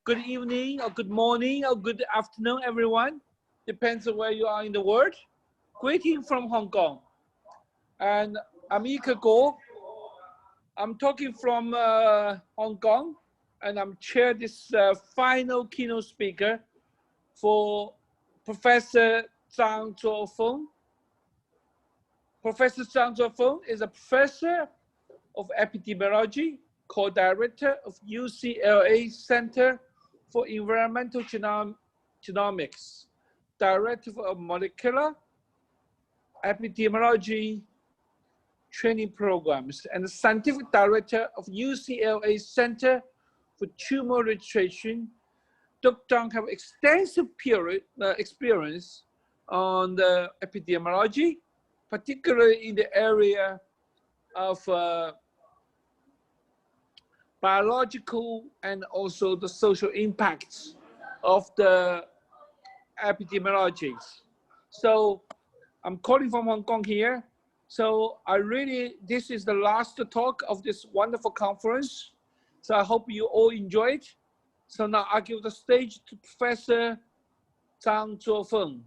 good evening, or good morning, or good afternoon, everyone. Depends on where you are in the world. Greeting from Hong Kong. And I'm Ike Guo. I'm talking from Hong Kong, and I'm chair this final keynote speaker for Professor Zuo-feng. Professor Zuo-feng is a professor of epidemiology, co-director of UCLA Center for Environmental Genomics, director of molecular epidemiology training programs, and the scientific director of UCLA Center for Tumor Registration. Dr. Zhang have extensive experience on the epidemiology, particularly in the area of biological and also the social impacts of the epidemiologies. So I'm calling from Hong Kong here. So this is the last talk of this wonderful conference. So I hope you all enjoy it. So now I give the stage to Professor Zuo-feng.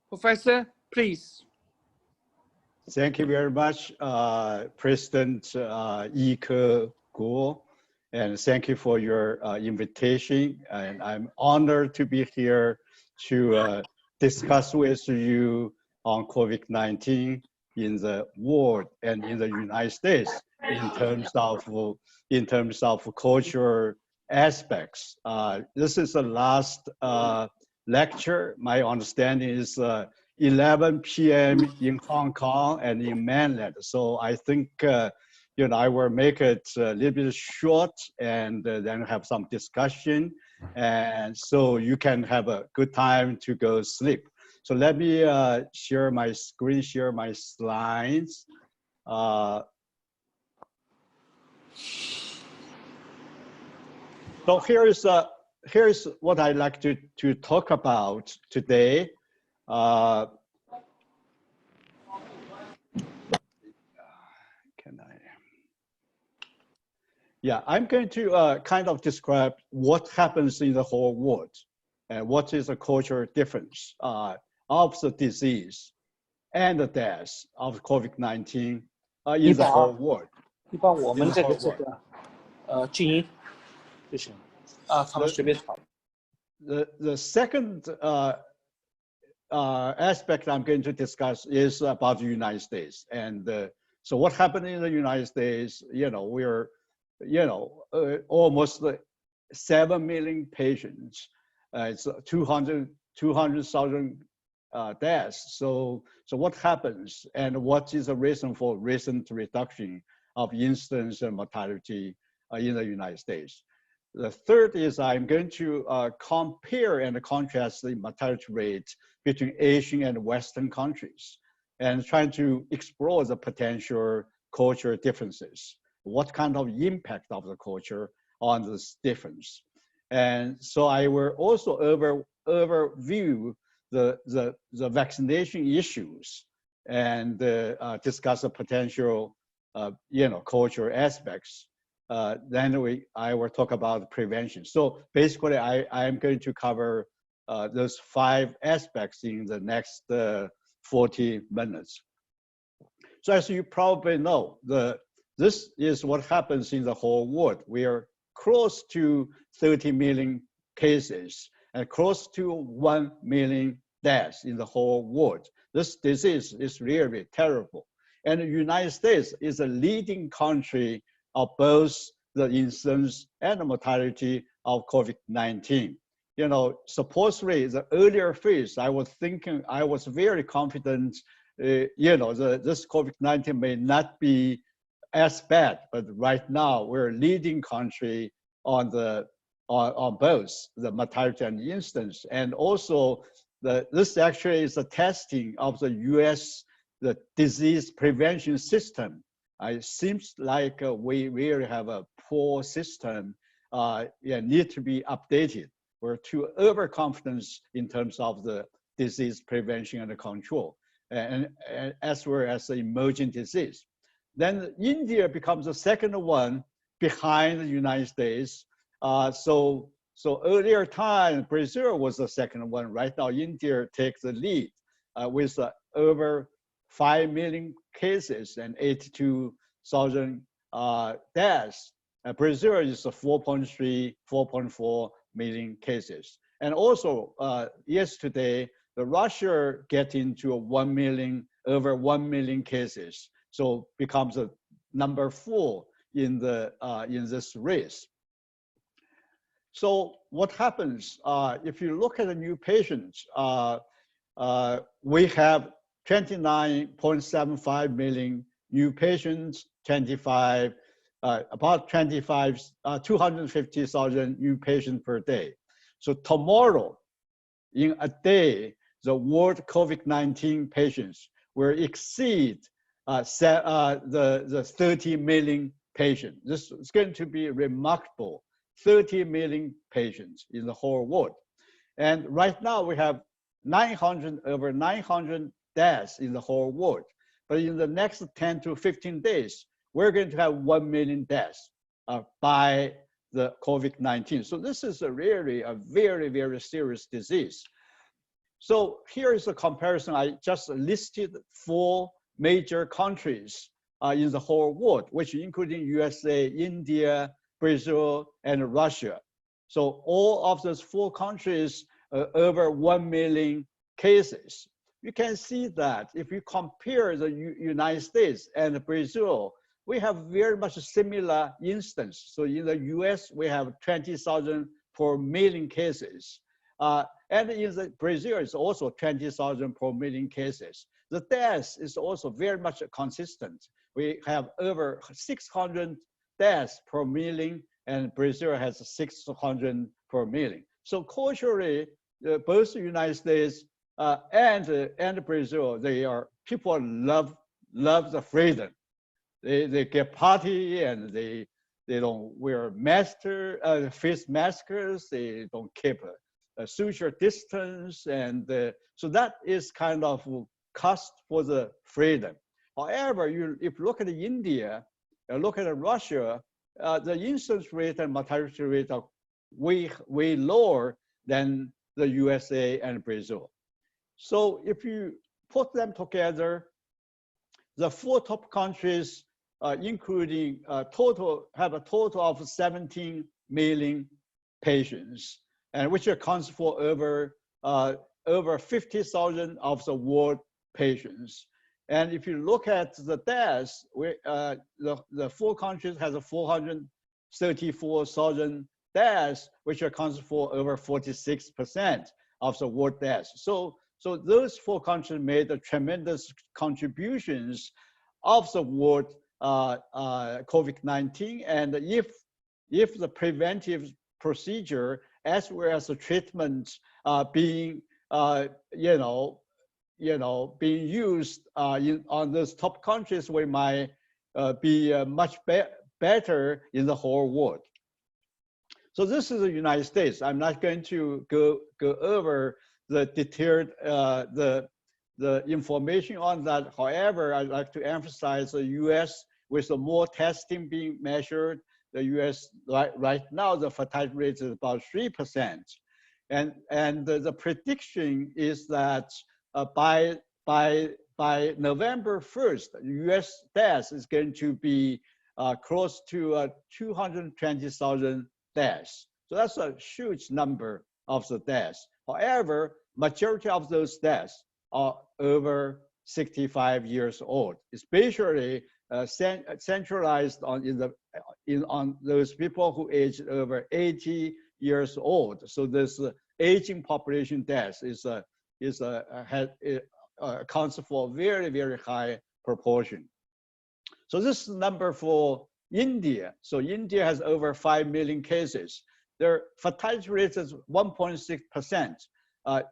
Professor, please. Thank you very much, President Ike Guo, and thank you for your invitation. And I'm honored to be here to discuss with you on COVID-19 in the world and in the United States in terms of cultural aspects. This is the last lecture. My understanding is 11 p.m. in Hong Kong and in mainland. So I think I will make it a little bit short and then have some discussion, and so you can have a good time to go sleep. So let me share my screen, share my slides. So here's what I'd like to talk about today. I'm going to kind of describe what happens in the whole world and what is the cultural difference of the disease and the death of COVID-19 in the whole world. The second aspect I'm going to discuss is about the United States. And so what happened in the United States, we're, almost 7 million patients. It's 200,000 deaths. So what happens, and what is the reason for recent reduction of incidence and mortality in the United States? The third is I'm going to compare and contrast the mortality rate between Asian and Western countries, and trying to explore the potential cultural differences. What kind of impact of the culture on this difference? And so I will also overview the vaccination issues and discuss the potential, cultural aspects. Then I will talk about prevention. So basically, I am going to cover those 5 aspects in the next 40 minutes. So as you probably know, this is what happens in the whole world. We are close to 30 million cases and close to 1 million deaths in the whole world. This disease is really terrible. And the United States is a leading country of both the incidence and the mortality of COVID-19. Supposedly the earlier phase, I was very confident, this COVID-19 may not be as bad, but right now we're a leading country on both the mortality and incidence. And also this actually is a testing of the the disease prevention system. It seems like we really have a poor system, need to be updated. We're too overconfident in terms of the disease prevention and control, and as well as the emerging disease. Then India becomes the second one behind the United States. So So earlier time, Brazil was the second one. Right now, India takes the lead with over 5 million cases and 82,000 deaths. Brazil is 4.3, 4.4 million cases. And also, yesterday, the Russia get into over 1 million cases. So becomes a number 4 in this race. So what happens if you look at the new patients? We have 29.75 million new patients, about 250,000 new patients per day. So tomorrow, in a day, the world COVID-19 patients will exceed the 30 million patients. This is going to be remarkable. 30 million patients in the whole world. And right now we have over 900 deaths in the whole world. But in the next 10 to 15 days, we're going to have 1 million deaths by the COVID-19. So this is really a very, very serious disease. So here is a comparison. I just listed 4 major countries in the whole world, which including USA, India, Brazil, and Russia. So all of those 4 countries, over 1 million cases. You can see that if you compare the United States and Brazil, we have very much similar instance. So in the US, we have 20,000 per million cases. And in Brazil, it's also 20,000 per million cases. The death is also very much consistent. We have over 600 deaths per million, and Brazil has 600 per million. So culturally, both the United States and Brazil, people love the freedom. They get party and they don't wear face masks. They don't keep a social distance, and so that is kind of cost for the freedom. However, if you look at India, look at Russia, the incidence rate and mortality rate are way lower than the USA and Brazil. So if you put them together, the 4 top countries, including have a total of 17 million patients, and which accounts for over 50,000 of the world patients. And if you look at the deaths, the 4 countries has 434,000 deaths, which accounts for over 46% of the world deaths. So those 4 countries made tremendous contributions of the world COVID-19. And if the preventive procedure as well as the treatment being being used on those top countries, we might be much better in the whole world. So this is the United States. I'm not going to go over the detailed the information on that. However, I'd like to emphasize the U.S. with the more testing being measured. The U.S. right now, the fatality rate is about 3%. And the prediction is that by November 1st, U.S. deaths is going to be close to 220,000 deaths. So that's a huge number of the deaths. However, majority of those deaths are over 65 years old, especially centralized on those people who age over 80 years old. So this aging population death accounts for a very, very high proportion. So this is the number for India. So India has over 5 million cases. Their fatality rate is 1.6%.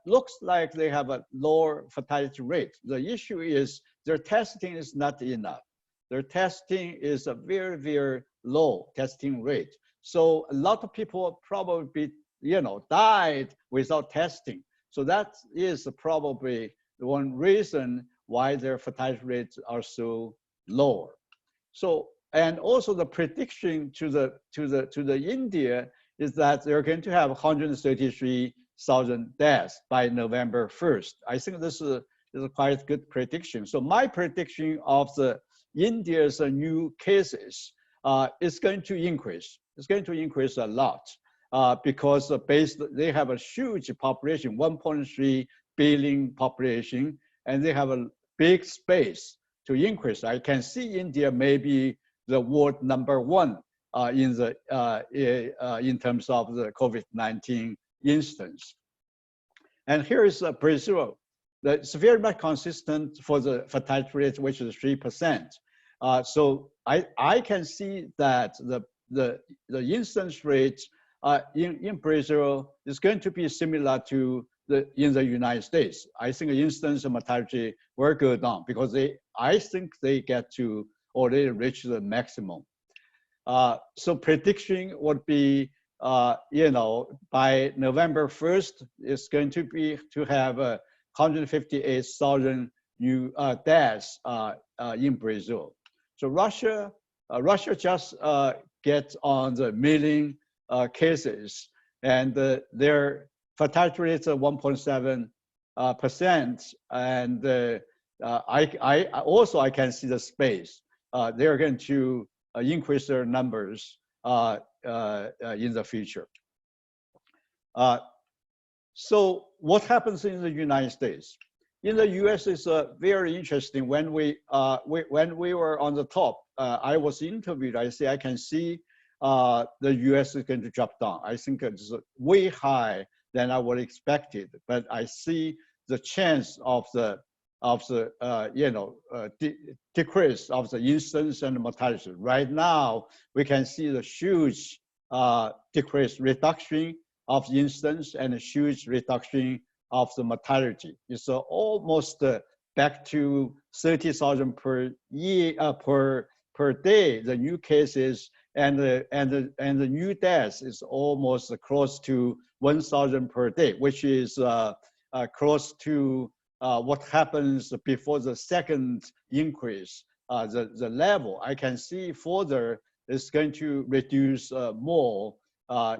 Looks like they have a lower fatality rate. The issue is their testing is not enough. Their testing is a very, very low testing rate. So a lot of people probably, died without testing. So that is probably the one reason why their fatality rates are so lower. So, and also the prediction to the India is that they're going to have 133,000 deaths by November 1st. I think this is a quite good prediction. So my prediction of the India's new cases is going to increase. It's going to increase a lot because they have a huge population, 1.3 billion population, and they have a big space to increase. I can see India maybe the world #1 in terms of the COVID-19 instance. And here is Brazil. It's very much consistent for the fatality rate, which is 3%. So I can see that the incidence rate in Brazil is going to be similar to in the United States. I think the incidence of mortality will go down because I think they get to already reach the maximum. So prediction would be, by November 1st, it's going to have 158,000 new deaths in Brazil. So Russia just gets on the million cases, and their fatality rate is 1.7%. And I can see the space. They're going to increase their numbers in the future. So what happens in the United States? In the US, it's very interesting. When we were on the top, I was interviewed. I say I can see the US is going to drop down. I think it's way high than I would expected, but I see the chance of the decrease of the incidence and mortality. Right now, we can see the huge reduction of the incidence and a huge reduction of the mortality. It's almost back to 30,000 per year per day. The new cases and the new deaths is almost close to 1,000 per day, which is close to what happens before the second increase. The level I can see further is going to reduce more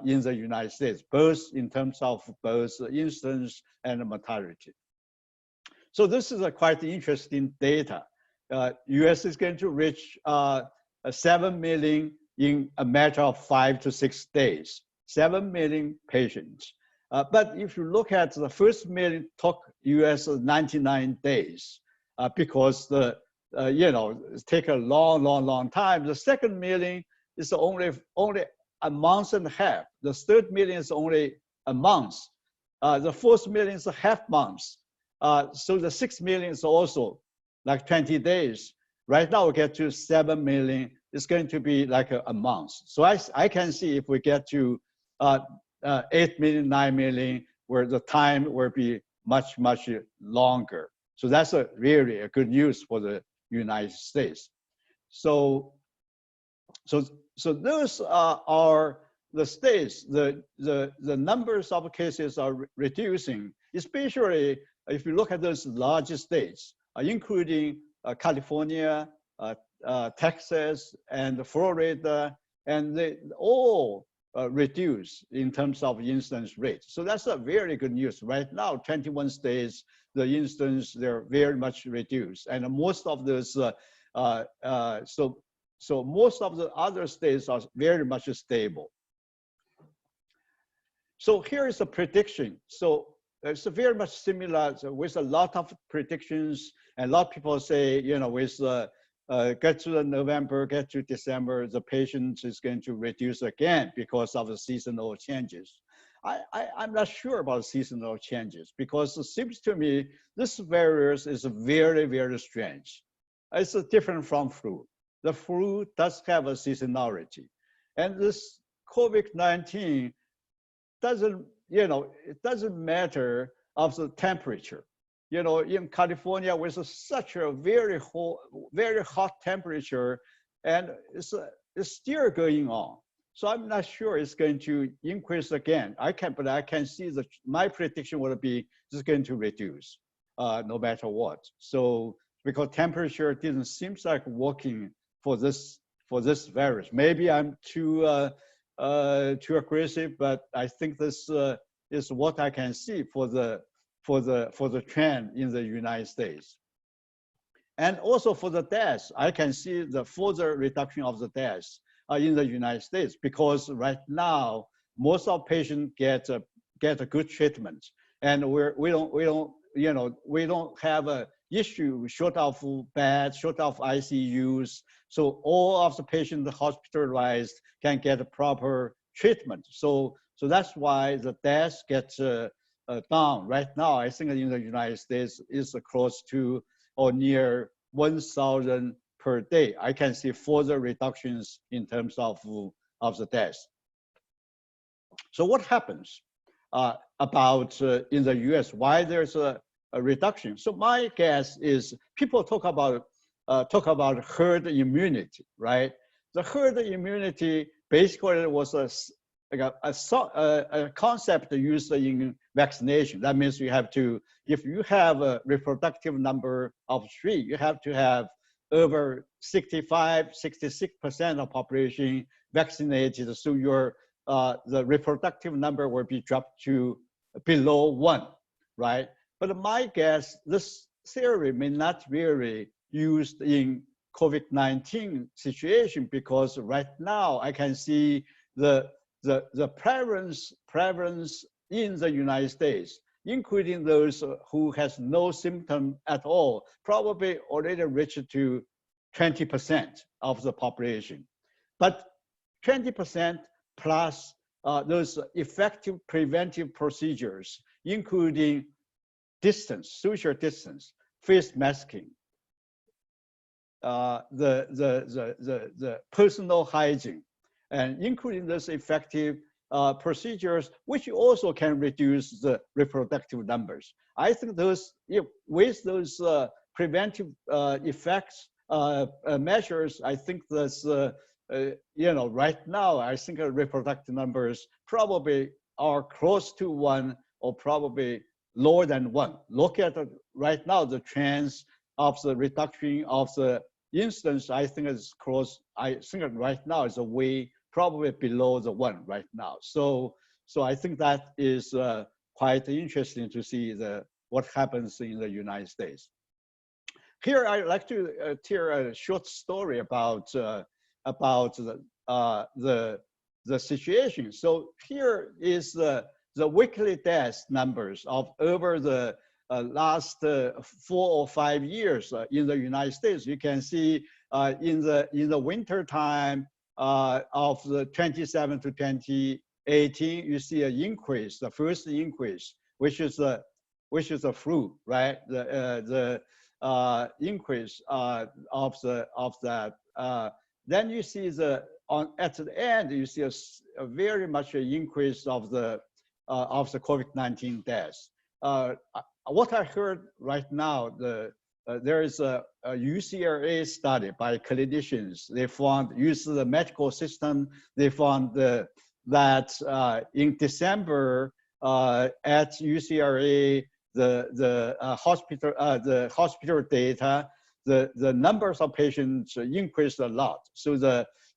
in the United States, both in terms of both incidence and mortality. So this is a quite interesting data. US is going to reach 7 million in a matter of 5 to 6 days, 7 million patients. But if you look at the first million, took US 99 days because it take a long time. The second million is only a month and a half. The third million is only a month. The fourth million is a half month. So the 6 million is also like 20 days. Right now we get to 7 million. It's going to be like a month. So I can see if we get to 8 million, 9 million, where the time will be much longer. So that's really a good news for the United States. So those are the states. The numbers of cases are reducing, especially if you look at those large states, including California, Texas, and Florida, and they all reduce in terms of incidence rate. So that's a very good news. Right now, 21 states, the incidence, they're very much reduced. And most of those, so most of the other states are very much stable. So here is a prediction. So it's very much similar with a lot of predictions. And a lot of people say, with get to the November, get to December, the patient is going to reduce again because of the seasonal changes. I'm not sure about seasonal changes because it seems to me this virus is very strange. It's different from flu. The flu does have a seasonality. And this COVID-19 doesn't, it doesn't matter of the temperature. In California with such a very hot temperature, and it's still going on. So I'm not sure it's going to increase again. But I can see that my prediction would be it's going to reduce no matter what. So because temperature didn't seem like working for this virus. Maybe I'm too too aggressive, but I think this is what I can see for the trend in the United States. And also for the deaths, I can see the further reduction of the deaths in the United States, because right now most of patients get a good treatment, and we don't have a issue short of beds, short of ICUs. So all of the patients hospitalized can get a proper treatment. So that's why the deaths get down. Right now, I think in the United States is close to or near 1,000 per day. I can see further reductions in terms of the deaths. So what happens about in the US, why there's a reduction? So my guess is people talk about herd immunity, right? The herd immunity basically was a concept used in vaccination. That means you have to, if you have a reproductive number of 3, you have to have over 66% of population vaccinated, so your the reproductive number will be dropped to below 1, right? But my guess, this theory may not really used in COVID-19 situation, because right now I can see the prevalence in the United States, including those who has no symptom at all, probably already reached to 20% of the population. But 20% plus those effective preventive procedures, including distance, social distance, face masking, the personal hygiene, and including those effective procedures, which also can reduce the reproductive numbers. I think those, with those preventive effects measures, I think that's, right now, I think reproductive numbers probably are close to 1 or probably lower than 1. Look at right now, the trends of the reduction of the incidence, I think is close. I think right now is way probably below the 1 right now. So I think that is quite interesting to see what happens in the United States. Here, I'd like to tell a short story about the situation. So here is the weekly death numbers of over the last 4 or 5 years in the United States. You can see in the winter time of the 27 to 2018, you see an increase, the first increase, which is a flu, right? The increase of that. Then you see at the end, you see a very much an increase of the COVID-19 deaths. What I heard right now, there is a UCLA study by clinicians. They found, using the medical system, they found that in December at UCLA, the hospital data, the numbers of patients increased a lot. So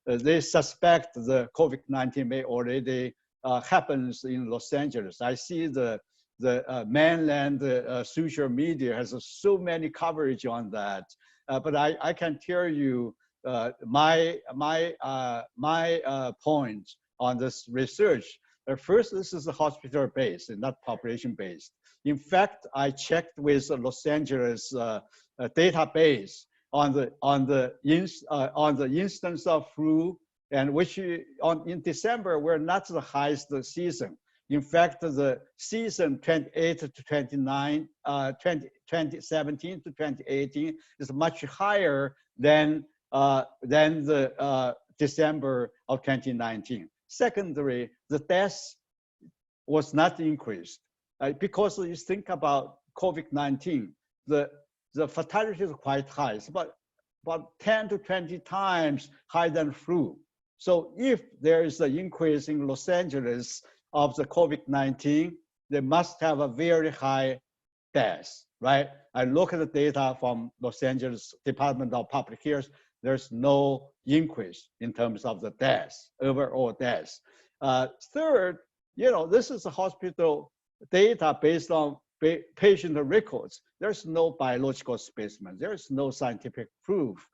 they suspect the COVID-19 may already happens in Los Angeles. I see the mainland social media has so many coverage on that, but I can tell you my point on this research. First, this is hospital based and not population based. In fact, I checked with the Los Angeles database on the instance of flu, and which in December were not the highest season. In fact, the season 28 to 29, 2017 to 2018 is much higher than the December of 2019. Secondly, the deaths was not increased because you think about COVID-19, the fatality is quite high. It's about 10 to 20 times higher than flu. So if there is an increase in Los Angeles of the COVID-19, they must have a very high death, right? I look at the data from Los Angeles Department of Public Health. there's no increase in terms of the deaths, overall deaths. Third, this is a hospital data based on patient records. There's no biological specimen. There's no scientific proof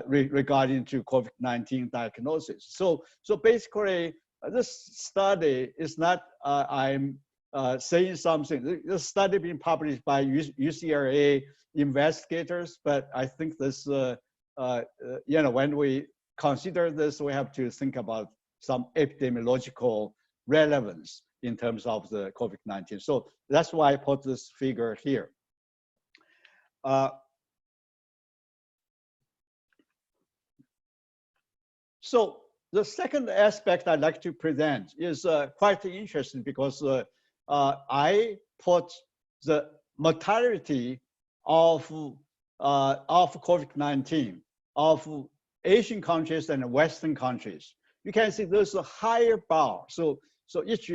regarding to COVID-19 diagnosis. So basically, this study is not, I'm saying something. This study being published by UCLA investigators, but I think this, when we consider this, we have to think about some epidemiological relevance in terms of the COVID-19. So that's why I put this figure here. So the second aspect I'd like to present is quite interesting because I put the mortality of COVID-19 of Asian countries and Western countries. You can see there's a higher bar. So each,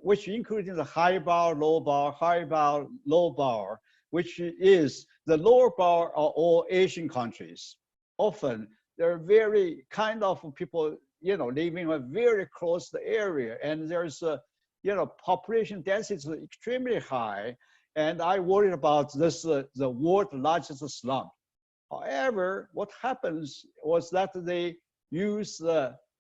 which including the high bar, low bar, high bar, low bar, which is the lower bar are all Asian countries. Often they're very kind of people, living in a very close area, and there's population density is extremely high. And I worried about this, the world's largest slum. However, what happens was that they use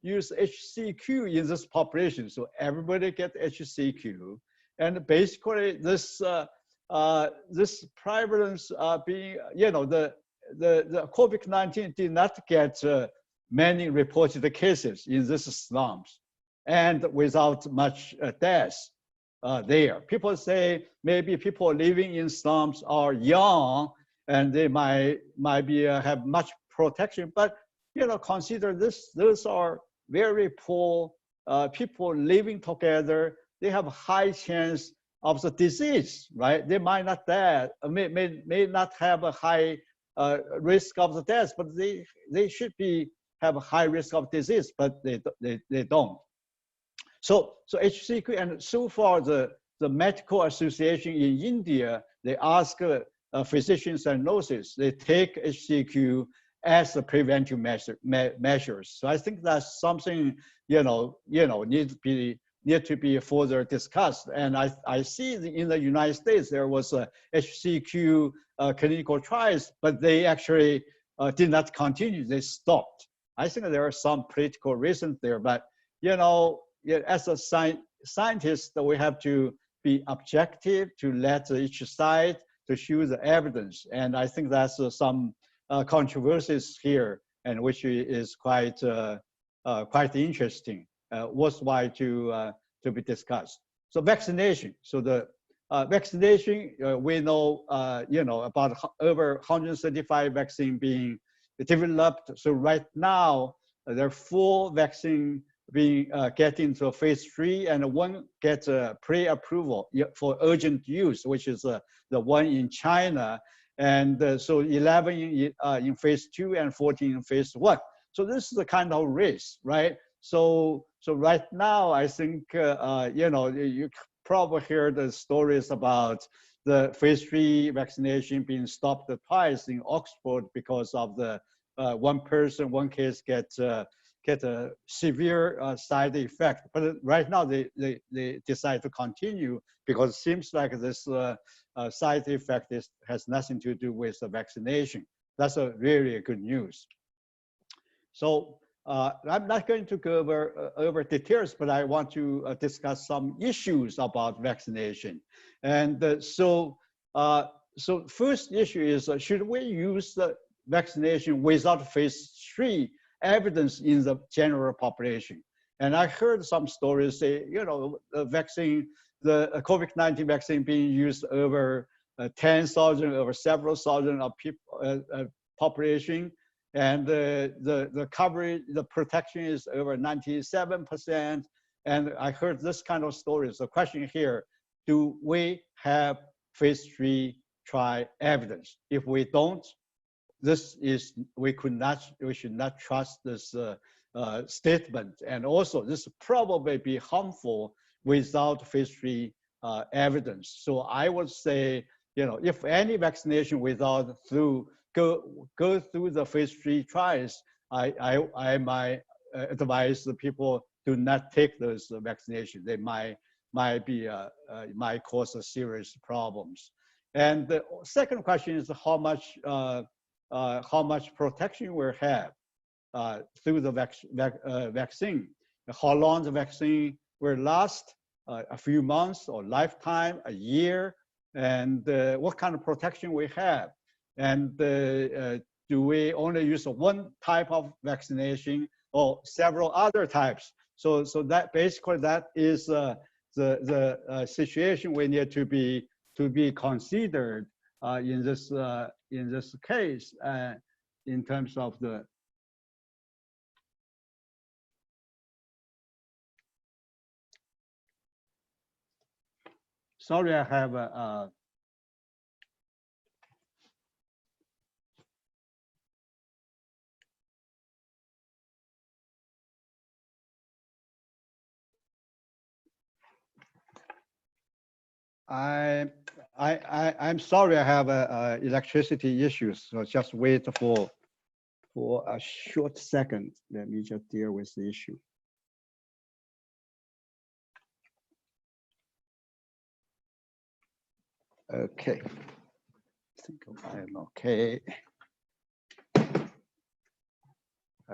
HCQ in this population. So everybody get HCQ. And basically this, this prevalence being, the COVID-19 did not get many reported cases in these slums and without much death there. People say maybe people living in slums are young and they might be have much protection, but consider this, those are very poor people living together. They have a high chance of the disease, right? They might not die, may not have a high risk of the death, but they should have a high risk of disease, but they don't. So HCQ, and so far the medical association in India, they ask physicians and nurses, they take HCQ as a preventive measures. So I think that's something need to be further discussed. And I see in the United States there was a HCQ clinical trials, but they actually did not continue. They stopped. I think there are some political reasons there, but as a scientist, we have to be objective to let each side to show the evidence. And I think that's some controversies here, and which is quite interesting, worthwhile to be discussed. So vaccination. So the vaccination, we know, about over 135 vaccine being developed. So right now, there are 4 vaccine being getting to phase 3, and 1 gets pre-approval for urgent use, which is the one in China. And so 11 in phase 2 and 14 in phase 1. So this is the kind of race, right? So right now, I think, you probably heard the stories about the phase 3 vaccination being stopped twice in Oxford because of the one case get a severe side effect. But right now they decide to continue because it seems like this side effect has nothing to do with the vaccination. That's a really good news. So I'm not going to go over details, but I want to discuss some issues about vaccination. And so first issue is, should we use the vaccination without phase 3 evidence in the general population? And I heard some stories say, the vaccine, the COVID-19 vaccine being used over 10,000, over several thousand of people, population. And the coverage, the protection is over 97%. And I heard this kind of stories. The question here, do we have phase 3 trial evidence? If we don't, we should not trust this statement. And also this probably be harmful without phase 3 evidence. So I would say, if any vaccination through go through the phase 3 trials, I might advise the people do not take those vaccinations. They might might cause serious problems. And the second question is how much protection we have through the vaccine. How long the vaccine will last, a few months or lifetime, a year, and what kind of protection we have. And do we only use one type of vaccination or several other types? So that basically that is the situation we need to be considered in this case in terms of the. Sorry, I have a. I'm sorry, I have electricity issues, so just wait for a short second. Let me just deal with the issue. Okay, I think I'm okay.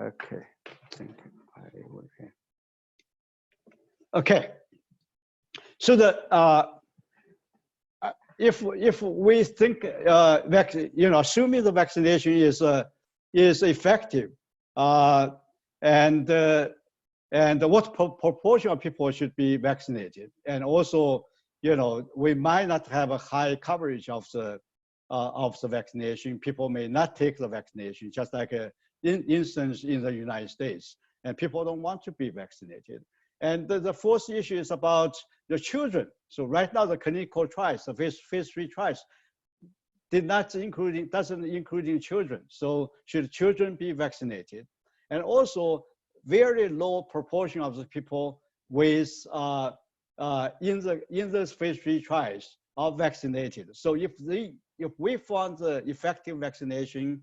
Okay, I think I will. Okay, so the if we think assuming the vaccination is effective, and what proportion of people should be vaccinated, and also we might not have a high coverage of the vaccination. People may not take the vaccination, just like an instance in the United States, and people don't want to be vaccinated. And the fourth issue is about the children. So right now, the clinical trials, the phase 3 trials, doesn't including children. So should children be vaccinated? And also, very low proportion of the people with in those phase 3 trials are vaccinated. So if we found the effective vaccination,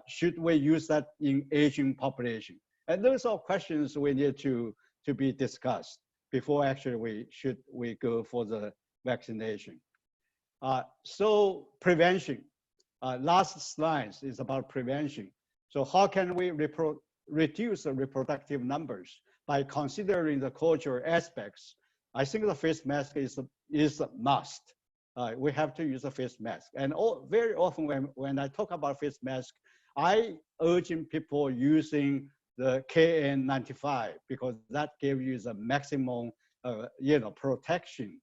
should we use that in aging population? And those are questions we need to be discussed before actually we go for the vaccination. So prevention. Last slide is about prevention. So how can we reduce the reproductive numbers by considering the cultural aspects? I think the face mask is a must. We have to use a face mask. And very often when I talk about face mask, I urge people using the KN95 because that gives you the maximum protection.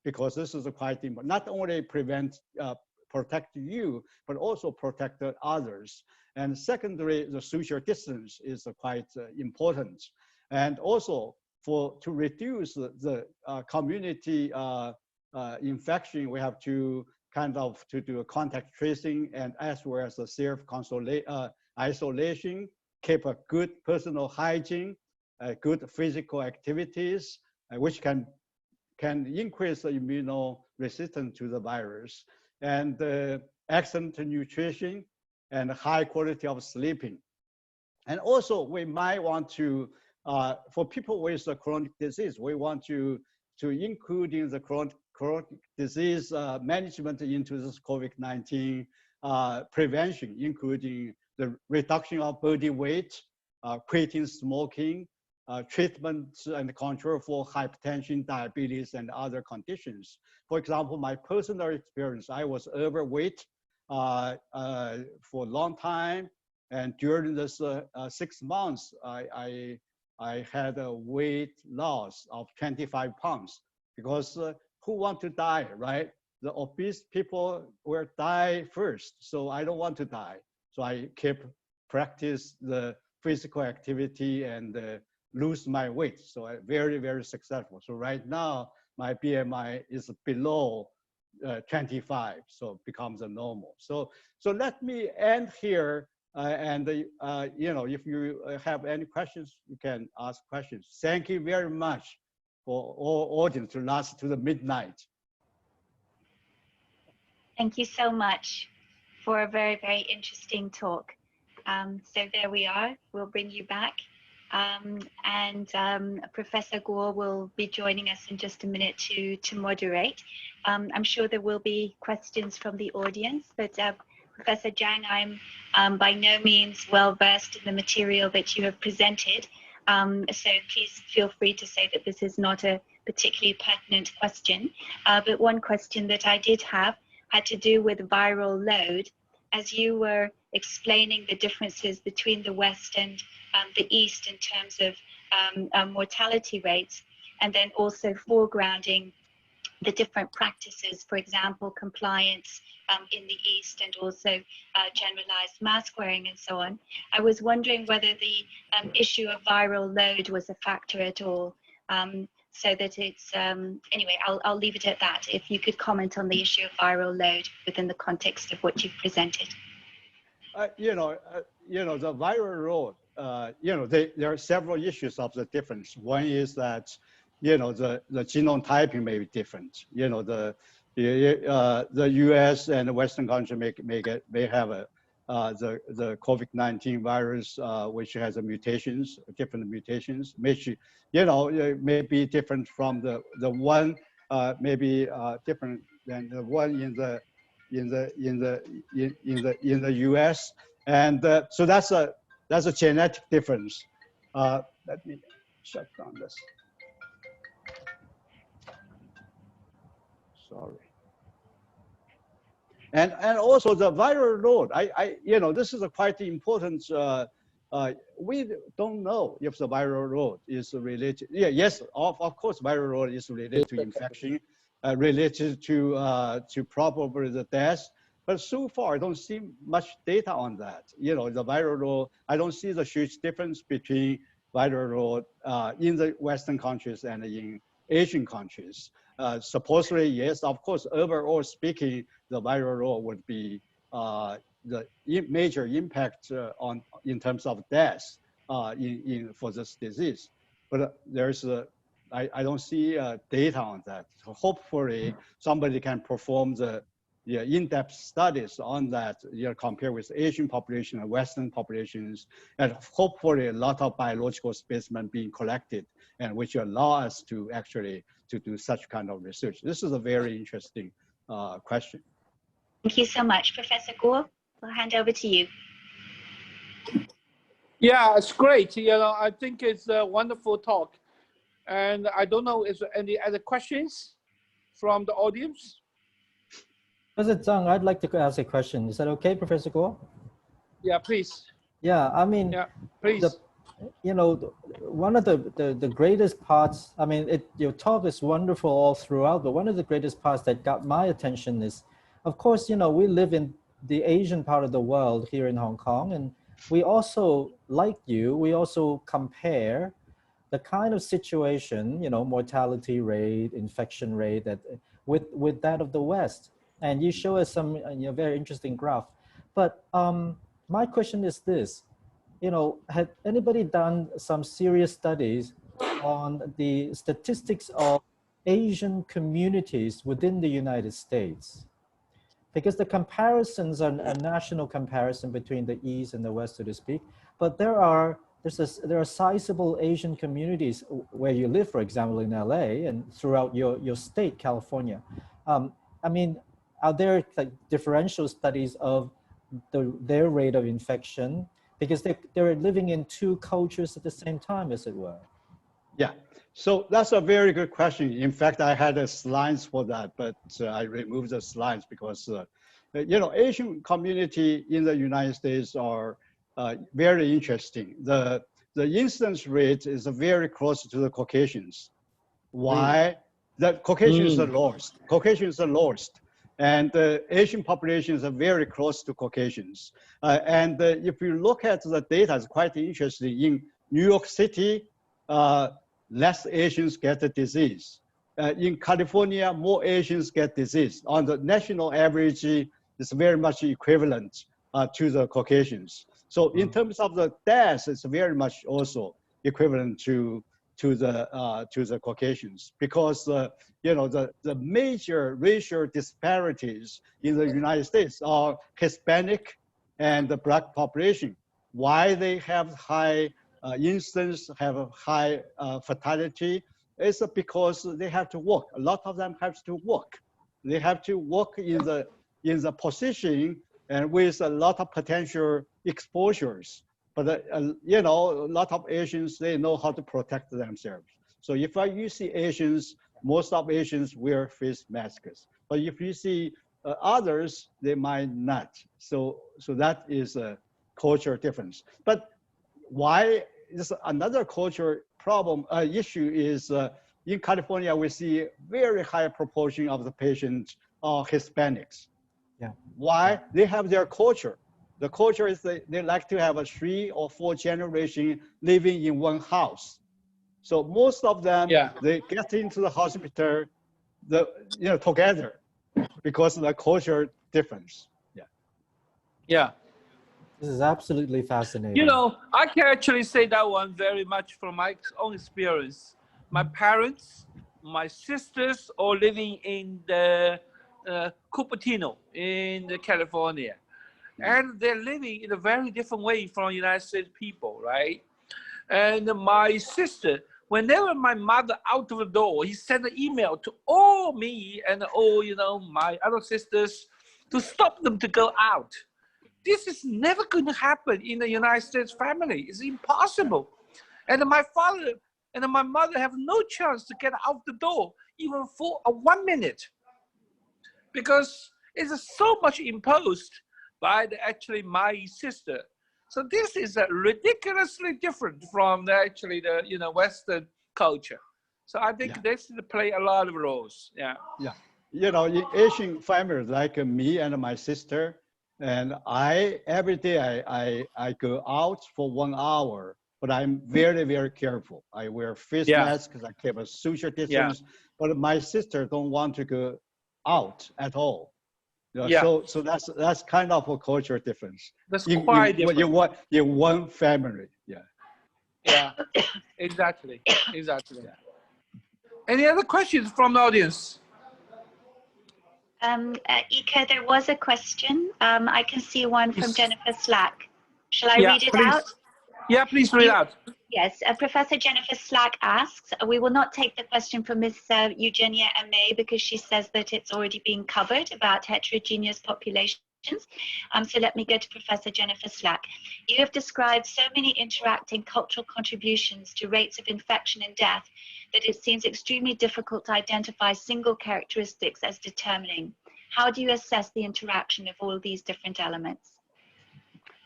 Because this is quite important. Not only protect you, but also protect the others. And secondly, the social distance is quite important. And also to reduce the community infection, we have to to do a contact tracing and as well as the self-isolation, keep a good personal hygiene, good physical activities, which can increase the immunoresistance to the virus, and excellent nutrition and high quality of sleeping. And also we might want to, for people with a chronic disease, we want to include in the chronic disease management into this COVID-19 prevention, including the reduction of body weight, quitting smoking, treatment and control for hypertension, diabetes, and other conditions. For example, my personal experience, I was overweight for a long time. And during this 6 months, I had a weight loss of 25 pounds because who want to die, right? The obese people will die first. So I don't want to die. So I keep practice the physical activity and lose my weight. So I'm very, very successful. So right now, my BMI is below 25, so it becomes a normal. So let me end here. And if you have any questions, you can ask questions. Thank you very much for all audience to last to the midnight. Thank you so much. for a very, very interesting talk. So there we are. We'll bring you back. Professor Guo will be joining us in just a minute to moderate. I'm sure there will be questions from the audience, but Professor Zhang, I'm by no means well versed in the material that you have presented. So please feel free to say that this is not a particularly pertinent question. But one question that I did have had to do with viral load. As you were explaining the differences between the West and the East in terms of mortality rates, and then also foregrounding the different practices, for example, compliance in the East, and also generalized mask wearing and so on. I was wondering whether the issue of viral load was a factor at all. So that it's, anyway, I'll leave it at that. If you could comment on the issue of viral load within the context of what you've presented. The viral load, there are several issues of the difference. One is that, the genome typing may be different. The US and the Western country may have the COVID-19 virus, which has mutations, different mutations, which, may be different from the one, maybe different than the one in the US. And so that's a genetic difference. Let me shut down this. Sorry. And also the viral load, this is a quite important, we don't know if the viral load is related. Yeah, yes, of course, viral load is related to infection, related to probably the death. But so far, I don't see much data on that. The viral load, I don't see the huge difference between viral load in the Western countries and in Asian countries. Supposedly, yes, of course, overall speaking, the viral load would be the major impact in terms of death for this disease. But there's I don't see data on that. So hopefully, somebody can perform the in-depth studies on that, compare with Asian population and Western populations, and hopefully a lot of biological specimen being collected, and which allow us to actually to do such kind of research. This is a very interesting question. Thank you so much, Professor Guo. I'll hand over to you. Yeah, it's great. I think it's a wonderful talk. And I don't know, is there any other questions from the audience? Professor Zhang, I'd like to ask a question. Is that okay, Professor Guo? Yeah, please. Yeah, I mean, yeah, please. One of the greatest parts, I mean, your talk is wonderful all throughout, but one of the greatest parts that got my attention is, of course, we live in the Asian part of the world here in Hong Kong, and we also, like you, we also compare the kind of situation, mortality rate, infection rate, that with that of the West. And you show us some very interesting graph. But my question is this, had anybody done some serious studies on the statistics of Asian communities within the United States? Because the comparisons are a national comparison between the East and the West, so to speak, but there are sizable Asian communities where you live, for example, in LA and throughout your state, California. I mean, are there like differential studies of their rate of infection? Because they're living in two cultures at the same time, as it were. Yeah, so that's a very good question. In fact, I had slides for that, but I removed the slides because, Asian community in the United States are very interesting. The incidence rate is very close to the Caucasians. Why? The Caucasians are lowest. Caucasians are lowest. And the Asian populations are very close to Caucasians. And if you look at the data, it's quite interesting. In New York City, less Asians get the disease. In California, more Asians get disease. On the national average, it's very much equivalent to the Caucasians. So in terms of the deaths, it's very much also equivalent to the Caucasians, because you know, the major racial disparities in the United States are Hispanic and the Black population. Why they have high incidence, have a high fatality, is because they have to work. A lot of them have to work. They have to work in the position and with a lot of potential exposures. But you know, a lot of Asians, they know how to protect themselves. So if you see Asians, most of Asians wear face masks. But if you see others, they might not. So that is a cultural difference. But why is another cultural problem issue is in California, we see very high proportion of the patients are Hispanics. Yeah. Why? Yeah. They have their culture. The culture is they like to have a 3 or 4 generation living in one house. So most of them, they get into the hospital, together, because of the culture difference. Yeah. Yeah. This is absolutely fascinating. You know, I can actually say that one very much from my own experience. My parents, my sisters, all living in the Cupertino in California. And they're living in a very different way from United States people, right? And my sister, whenever my mother out of the door, he sent an email to all me and all, you know, my other sisters to stop them to go out. This is never going to happen in the United States family. It's impossible. And my father and my mother have no chance to get out the door, even for 1 minute, because it's so much imposed by my sister. So this is ridiculously different from the Western culture. So I think this play a lot of roles. Yeah. Yeah. You know, in Asian families like me and my sister, and every day I go out for 1 hour, but I'm very, very careful. I wear face masks, I keep a social distance, but my sister don't want to go out at all. So that's kind of a cultural difference. That's quite different. In one family, Yeah, exactly. Yeah. Any other questions from the audience? Ika, there was a question. I can see one from Jennifer Slack. Shall I read it out? Yeah, please read out. Yes, Professor Jennifer Slack asks, we will not take the question from Ms. Eugenia M.A. because she says that it's already been covered about heterogeneous populations. So let me go to Professor Jennifer Slack. You have described so many interacting cultural contributions to rates of infection and death that it seems extremely difficult to identify single characteristics as determining. How do you assess the interaction of all these different elements?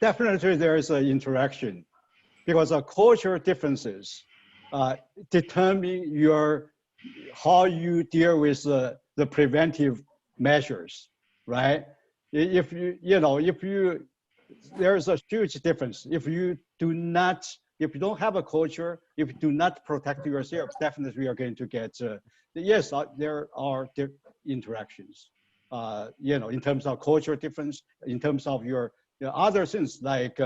Definitely there is an interaction, because our cultural differences determine how you deal with the preventive measures, right? If there's a huge difference. If you don't have a culture, if you do not protect yourself, definitely you are going to get, there are interactions, in terms of cultural difference, in terms of your other things like,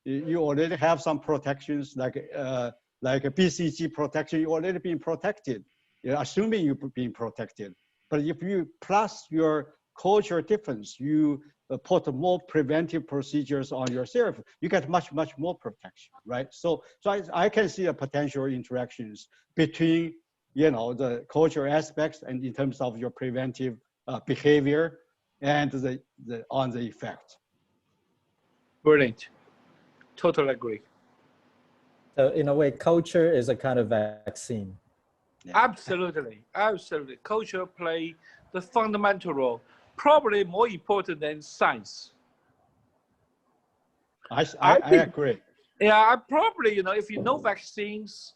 you already have some protections like a BCG protection, you already been protected, assuming you've been protected. But if you plus your cultural difference, you put more preventive procedures on yourself, you get much, much more protection, right? So I can see the potential interactions between, the cultural aspects and in terms of your preventive behavior and on the effect. Brilliant. Totally agree. So in a way, culture is a kind of vaccine. Yeah. Absolutely. Culture play the fundamental role, probably more important than science. I agree. Yeah, I probably, if you know vaccines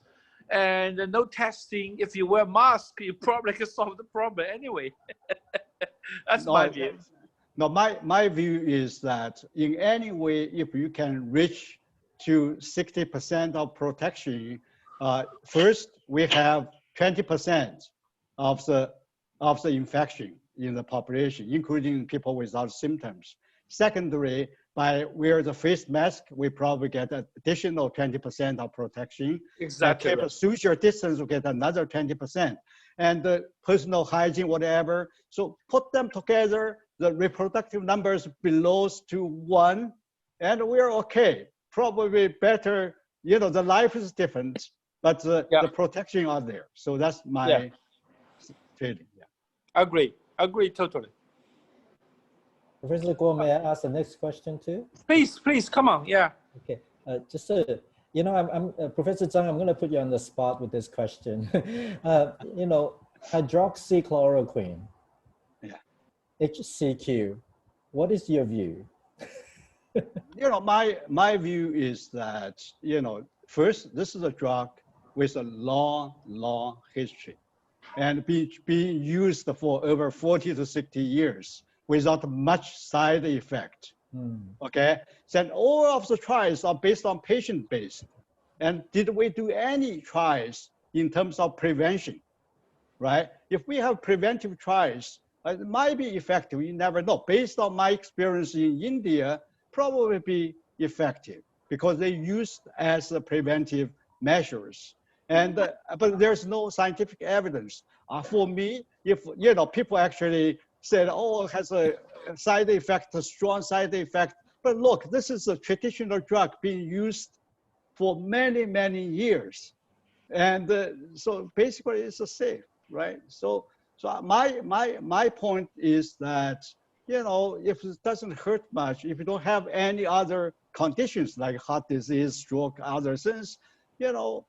and no testing, if you wear masks, you probably can solve the problem anyway. That's my view. No, my view is that in any way, if you can reach to 60% of protection, first we have 20% of the infection in the population, including people without symptoms. Secondly, by wear the face mask, we probably get an additional 20% of protection. Exactly. And keep a social distance, we get another 20%. And the personal hygiene, whatever. So put them together, the reproductive numbers below to 1, and we're okay. Probably better, you know, the life is different, but the protection are there. So that's my feeling. Yeah. Agree totally. Professor Guo, may I ask the next question too? Please, come on, yeah. Okay, just you know, Professor Zhang, I'm going to put you on the spot with this question. You know, hydroxychloroquine, HCQ, what is your view? You know, my view is that, you know, first, this is a drug with a long history and being used for over 40 to 60 years without much side effect. Okay, then all of the trials are based on patient-based. And did we do any trials in terms of prevention, right? If we have preventive trials, it might be effective, you never know. Based on my experience in India, probably be effective because they used as preventive measures. And but there's no scientific evidence. For me, if you know people actually said, oh, it has a side effect, a strong side effect. But look, this is a traditional drug being used for many years, and so basically it's safe, right? So my point is that, you know, if it doesn't hurt much, if you don't have any other conditions like heart disease, stroke, other things, you know,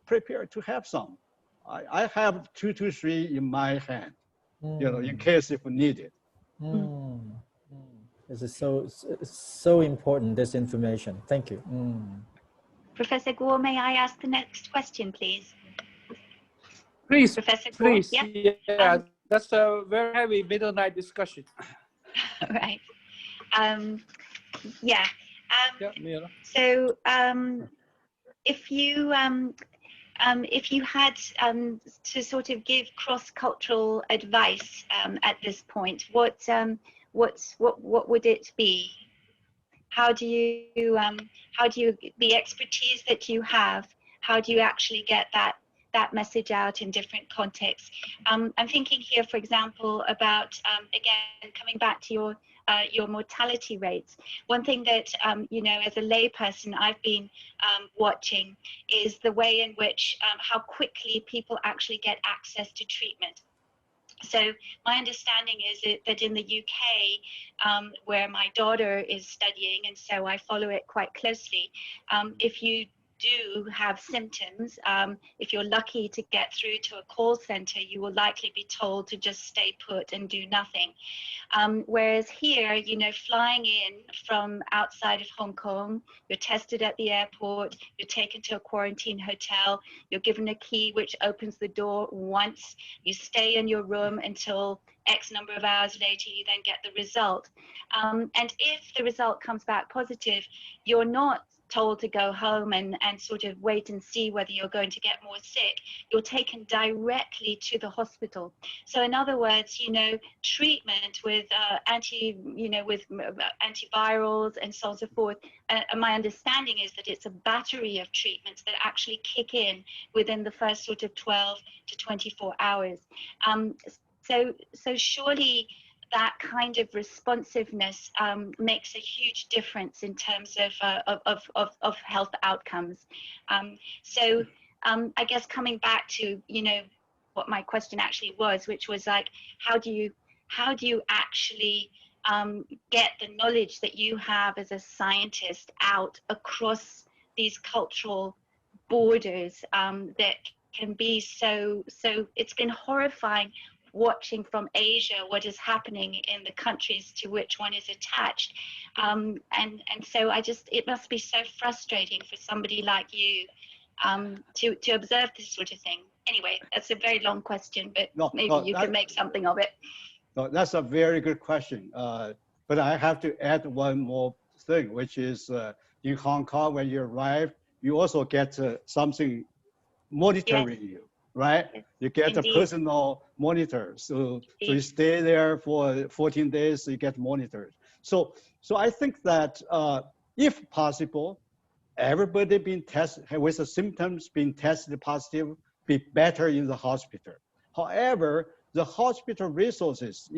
prepare to have some. I have 2 to 3 in my hand, you know, in case if needed. This is so important, this information. Thank you. Professor Guo, may I ask the next question, please? Please, Professor Guo, please. yeah. That's a very heavy middle night discussion. Right. Yeah. So if you had to sort of give cross-cultural advice at this point, what would it be? How do you the expertise that you have, how do you actually get that message out in different contexts? I'm thinking here, for example, about again coming back to your mortality rates. One thing that you know, as a layperson, I've been watching is the way in which how quickly people actually get access to treatment. So my understanding is that in the UK, where my daughter is studying, and so I follow it quite closely, if you do have symptoms, if you're lucky to get through to a call center, you will likely be told to just stay put and do nothing. Whereas here, you know, flying in from outside of Hong Kong, you're tested at the airport, you're taken to a quarantine hotel, you're given a key which opens the door once, you stay in your room until X number of hours later, you then get the result. And if the result comes back positive, you're not told to go home and sort of wait and see whether you're going to get more sick. You're taken directly to the hospital. So in other words, you know, treatment with antivirals and so on and so forth. My understanding is that it's a battery of treatments that actually kick in within the first sort of 12 to 24 hours. So surely that kind of responsiveness makes a huge difference in terms of health outcomes. So I guess coming back to, you know, what my question actually was, which was like, how do you actually get the knowledge that you have as a scientist out across these cultural borders that can be so it's been horrifying watching from Asia what is happening in the countries to which one is attached, and so it must be so frustrating for somebody like you to observe this sort of thing. Anyway, that's a very long question, but maybe you can make something of it. No, that's a very good question, but I have to add one more thing, which is in Hong Kong when you arrive, you also get something monitoring you. Right? You get a personal monitor. So you stay there for 14 days, you get monitored. So I think that if possible, everybody being tested with the symptoms being tested positive be better in the hospital. However, the hospital resources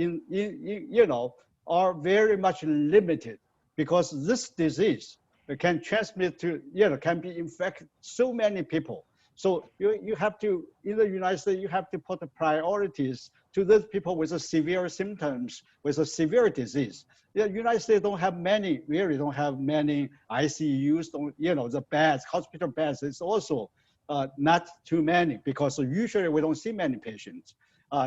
are very much limited because this disease can transmit to, can be infect so many people. So you have to, in the United States, you have to put the priorities to those people with the severe symptoms, with a severe disease. The United States really don't have many ICUs, the beds, hospital beds, it's also not too many because usually we don't see many patients.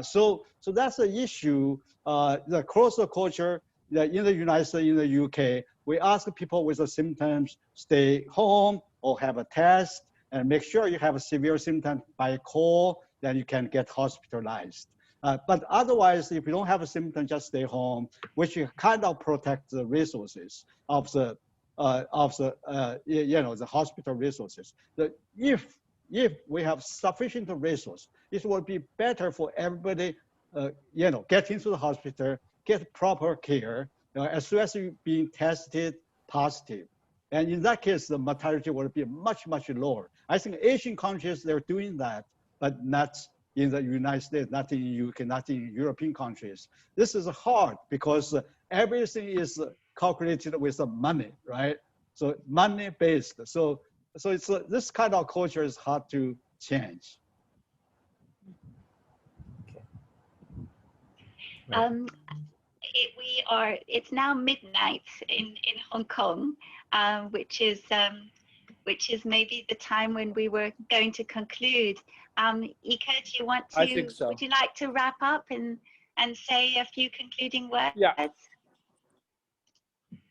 So that's the issue. Across the culture, in the United States, in the UK, we ask people with the symptoms, stay home or have a test and make sure you have a severe symptom by call, then you can get hospitalized. But otherwise, if you don't have a symptom, just stay home, which kind of protect the resources of the hospital resources. If we have sufficient resource, it will be better for everybody, get into the hospital, get proper care, as soon as you're being tested positive. And in that case, the mortality will be much, much lower. I think Asian countries, they're doing that, but not in the United States, not in UK, not in European countries. This is hard because everything is calculated with the money, right? So money-based. So it's this kind of culture is hard to change. Okay. It's now midnight in Hong Kong, which is maybe the time when we were going to conclude. Ika, do you want to? I think so. Would you like to wrap up and say a few concluding words? Yeah.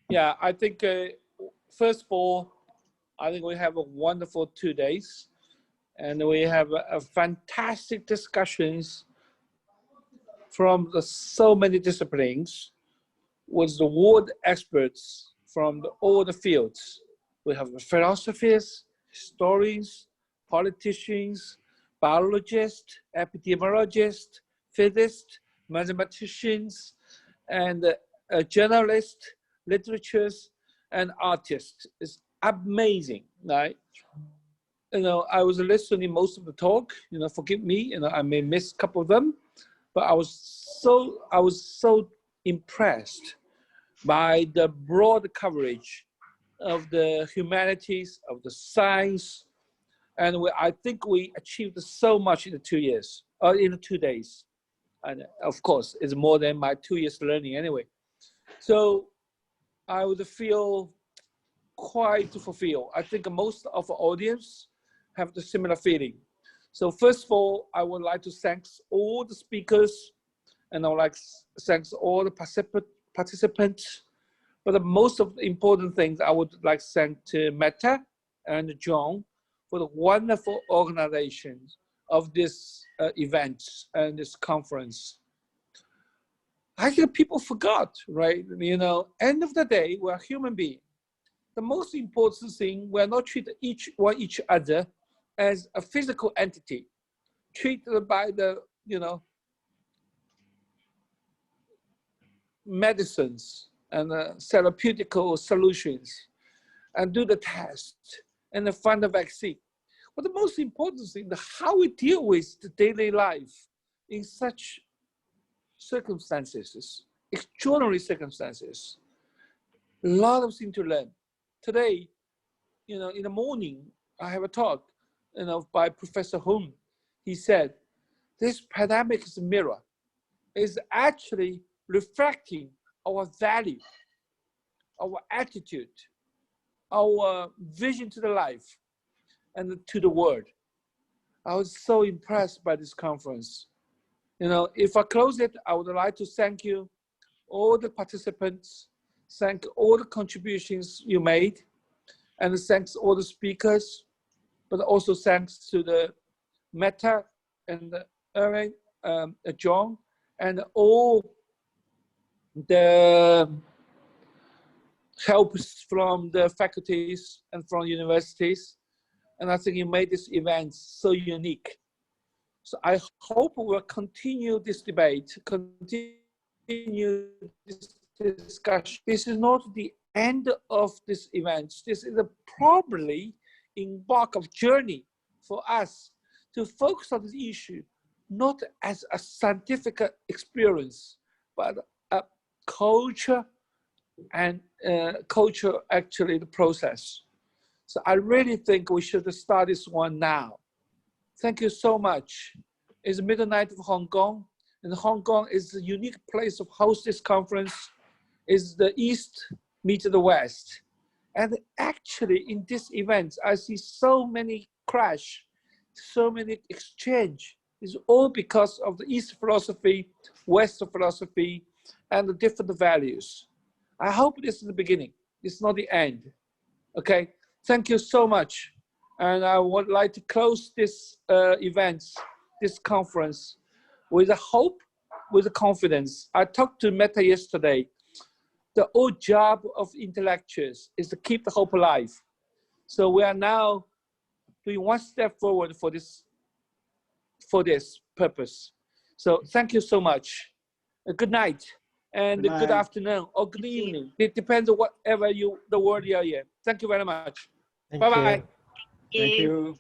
Yeah, I think first of all, I think we have a wonderful 2 days, and we have a fantastic discussions from so many disciplines with the world experts from all the fields. We have philosophers, historians, politicians, biologists, epidemiologists, physicists, mathematicians, and journalists, literatures, and artists. It's amazing, right? I was listening most of the talk. Forgive me. I may miss a couple of them, but I was so impressed by the broad coverage of the humanities, of the science, and I think we achieved so much in the 2 years, or in the 2 days. And of course, it's more than my 2 years learning anyway. So I would feel quite fulfilled. I think most of the audience have the similar feeling. So first of all, I would like to thank all the speakers, and I would like to thank all the participants. But the most of the important things, I would like to thank to Meta and John for the wonderful organization of this event and this conference. I think people forgot, right? End of the day, we're human beings. The most important thing, we're not treating each other as a physical entity, treated by the, medicines and therapeutical solutions, and do the test and find the vaccine. But the most important thing, how we deal with the daily life in such circumstances, extraordinary circumstances. A lot of things to learn. Today, in the morning, I have a talk, by Professor Hung. He said, this pandemic is a mirror. It's actually reflecting our value, our attitude, our vision to the life and to the world. I was so impressed by this conference. If I close it, I would like to thank you, all the participants, thank all the contributions you made, and thanks all the speakers, but also thanks to the Meta and Erwin, John, and all the helps from the faculties and from universities. And I think you made this event so unique. So I hope we'll continue this debate, continue this discussion. This is not the end of this event. This is probably embark of journey for us to focus on this issue, not as a scientific experience, but a culture and culture actually the process. So I really think we should start this one now. Thank you so much. It's midnight of Hong Kong, and Hong Kong is a unique place to host this conference. Is the East meet the West. And actually in this event, I see so many crash, so many exchange. It's all because of the East philosophy, West philosophy, and the different values. I hope this is the beginning. It's not the end. Okay, thank you so much. And I would like to close this event, this conference, with a hope, with a confidence. I talked to Meta yesterday. The old job of intellectuals is to keep the hope alive. So we are now doing one step forward for this purpose. So thank you so much. Good night and good afternoon or good evening. It depends on whatever the world you're in. Thank you very much. Bye-bye. Thank you.